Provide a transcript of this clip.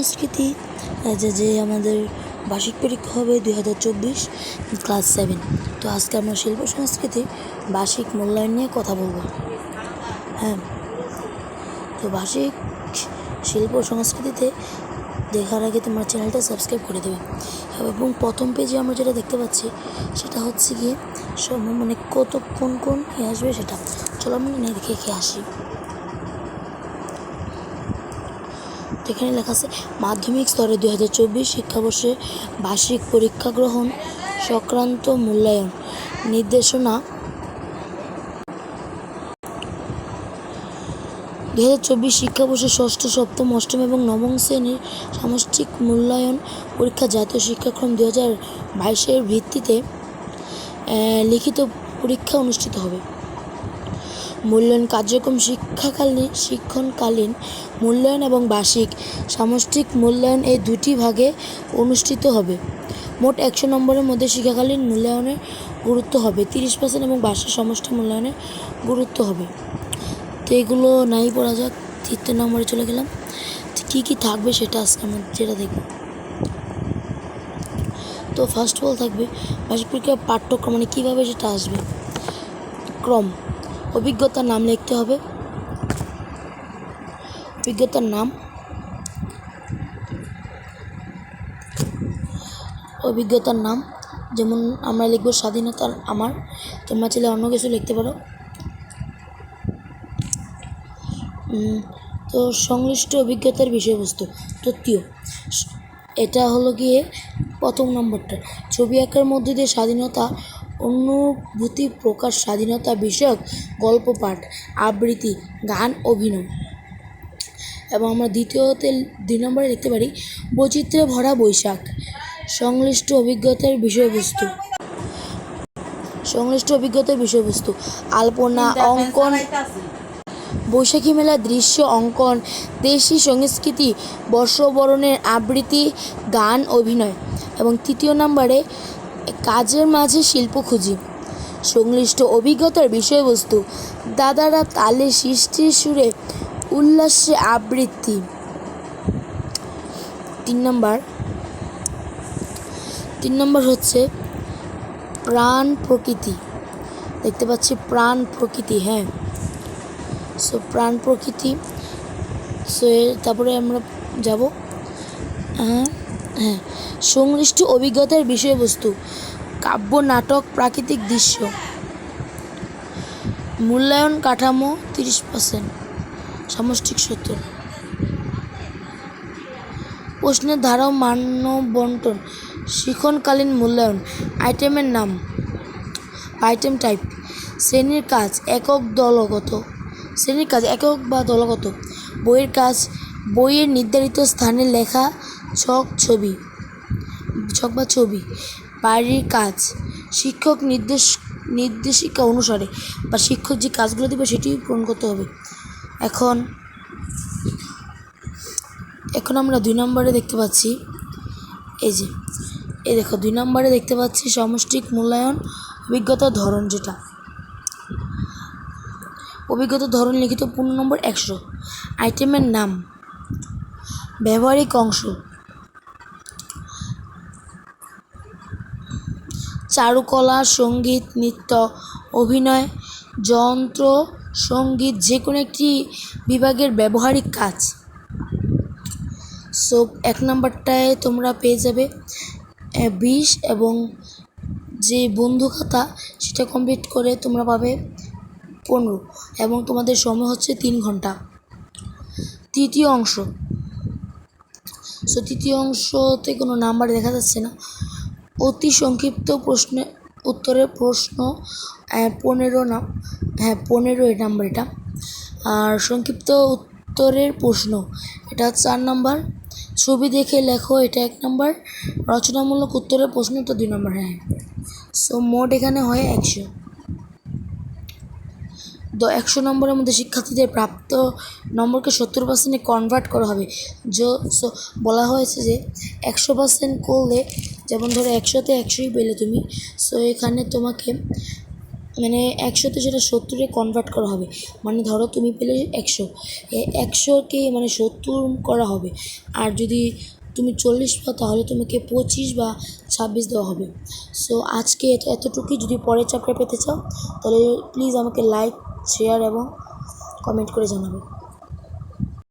সংস্কৃতি যে আমাদের বার্ষিক পরীক্ষা হবে 2024 ক্লাস 7। তো আজকে আমরা শিল্প সংস্কৃতির বার্ষিক মূল্যায়ন নিয়ে কথা বলবো। হ্যাঁ, তো বার্ষিক শিল্প সংস্কৃতিতে দেখার আগে তোমার চ্যানেলটা সাবস্ক্রাইব করে দেবে। এবং প্রথম পেজে আমরা যেটা দেখতে পাচ্ছি সেটা হচ্ছে গিয়ে সব কোন আসবে সেটা। চলো আমরা দেখে আসি। এখানে লেখা আছে মাধ্যমিক স্তরে 2024 শিক্ষাবর্ষে বার্ষিক পরীক্ষা গ্রহণ সংক্রান্ত মূল্যায়ন নির্দেশনা। 2024 শিক্ষাবর্ষে ষষ্ঠ, সপ্তম, অষ্টম এবং নবম শ্রেণীর সামষ্টিক মূল্যায়ন পরীক্ষা জাতীয় শিক্ষাক্রম 2022-এর ভিত্তিতে লিখিত পরীক্ষা অনুষ্ঠিত হবে। মূল্যায়ন কার্যক্রম শিক্ষণকালীন মূল্যায়ন এবং বার্ষিক সামষ্টিক মূল্যায়ন এই দুটি ভাগে অনুষ্ঠিত হবে। মোট 100 নম্বরের মধ্যে শিক্ষাকালীন মূল্যায়নের গুরুত্ব হবে 30% এবং বার্ষিক সমষ্টি মূল্যায়নের গুরুত্ব হবে। তো এগুলো নাই পড়া যাক, 3 নম্বরে চলে গেলাম। কী থাকবে সেটা আজকে আমরা যেটা দেখব। তো ফার্স্ট অফ অল থাকবে বার্ষিক পরীক্ষার পাঠ্যক্রম, কীভাবে সেটা আসবে। ক্রম, অভিজ্ঞতার নাম লিখতে হবে। অভিজ্ঞতার নাম যেমন আমরা লিখব স্বাধীনতার আমার, তোমরা চাইলে অন্য কিছু লিখতে পারো। তো সংশ্লিষ্ট অভিজ্ঞতার বিষয়বস্তু তথ্য, এটা হলো গিয়ে প্রথম নম্বরটা। ছবি আঁকার মধ্যে দিয়ে স্বাধীনতা অনুভূতি প্রকাশ, স্বাধীনতা বিষয়ক গল্প পাঠ, আবৃত্তি, গান, অভিনয়। এবং আমরা 2 নম্বরে লিখতে পারি বৈচিত্র্যে ভরা বৈশাখ। সংশ্লিষ্ট অভিজ্ঞতার বিষয়বস্তু আলপনা, অঙ্কন, বৈশাখী মেলার দৃশ্য অঙ্কন, দেশি সংস্কৃতি, বর্ষবরণের আবৃত্তি, গান, অভিনয়। এবং 3 নম্বরে কাজের মাঝে শিল্প খুঁজি। সংশ্লিষ্ট অভিজ্ঞতার বিষয়বস্তু দাদারা তালে সৃষ্টির সুরে উল্লাসে আবৃত্তি। 3 নম্বর হচ্ছে প্রাণ প্রকৃতি। দেখতে পাচ্ছি প্রাণ প্রকৃতি। হ্যাঁ, প্রাণ প্রকৃতি। তারপরে আমরা যাব সংশ্লিষ্ট অভিজ্ঞতার বিষয়বস্তু কাব্য, নাটক, প্রাকৃতিক দৃশ্য। মূল্যায়ন কাঠামো 30%, সামষ্টিক 70। প্রশ্নের ধারা ও মান্য বন্টন, শিক্ষণকালীন মূল্যায়ন, আইটেমের নাম, আইটেম টাইপ, শ্রেণীর কাজ একক বা দলগত, বইয়ের কাজ, বইয়ের নির্ধারিত স্থানে লেখা ছক বা ছবি, বাড়ির কাজ, শিক্ষক নির্দেশিকা অনুসারে বা শিক্ষক যে কাজগুলো দেবে সেটি পূরণ করতে হবে। এখন আমরা 2 নম্বরে দেখতে পাচ্ছি দেখো 2 নম্বরে দেখতে পাচ্ছি সামষ্টিক মূল্যায়ন অভিজ্ঞতার ধরন। যেটা অভিজ্ঞতার ধরন লিখিত পূর্ণ নম্বর 100। আইটেমের নাম, ব্যবহারিক অংশ, চারুকলা, সঙ্গীত, নৃত্য, অভিনয়, যন্ত্র, সঙ্গীত, যে কোনো একটি বিভাগের ব্যবহারিক কাজ। 1 নম্বরটায় তোমরা পেয়ে যাবে 20 এবং যে বন্ধু খাতা সেটা কমপ্লিট করে তোমরা পাবে 15 এবং তোমাদের সময় হচ্ছে 3 ঘন্টা। তৃতীয় অংশতে কোনো নাম্বার দেখা যাচ্ছে না। অতি সংক্ষিপ্ত উত্তরের প্রশ্ন 15 নাম্বার এটা। আর সংক্ষিপ্ত উত্তরের প্রশ্ন এটা 4 নম্বর। ছবি দেখে লেখো এটা 1 নম্বর। রচনামূলক উত্তরের প্রশ্ন তো 2 নম্বর। হ্যাঁ, মোট এখানে হয় 100। 100 নম্বরের মধ্যে শিক্ষার্থীদের প্রাপ্ত নম্বরকে 70% কনভার্ট করা হবে। বলা হয়েছে যে 100% করলে, যেমন ধরো 100তে 100ই পেলে তুমি, এখানে তোমাকে মানে 100তে সেটা 70-এ কনভার্ট করা হবে। মানে ধরো তুমি পেলে 100, 100কে মানে 70 করা হবে। আর যদি তুমি 40 পাও তাহলে তোমাকে 25 বা 26 দেওয়া হবে। সো আজকে এতটুকুই। যদি পরের চ্যাপ্টার পেতে চাও তাহলে প্লিজ আমাকে লাইক, শেয়ার এবং কমেন্ট করে জানাবে।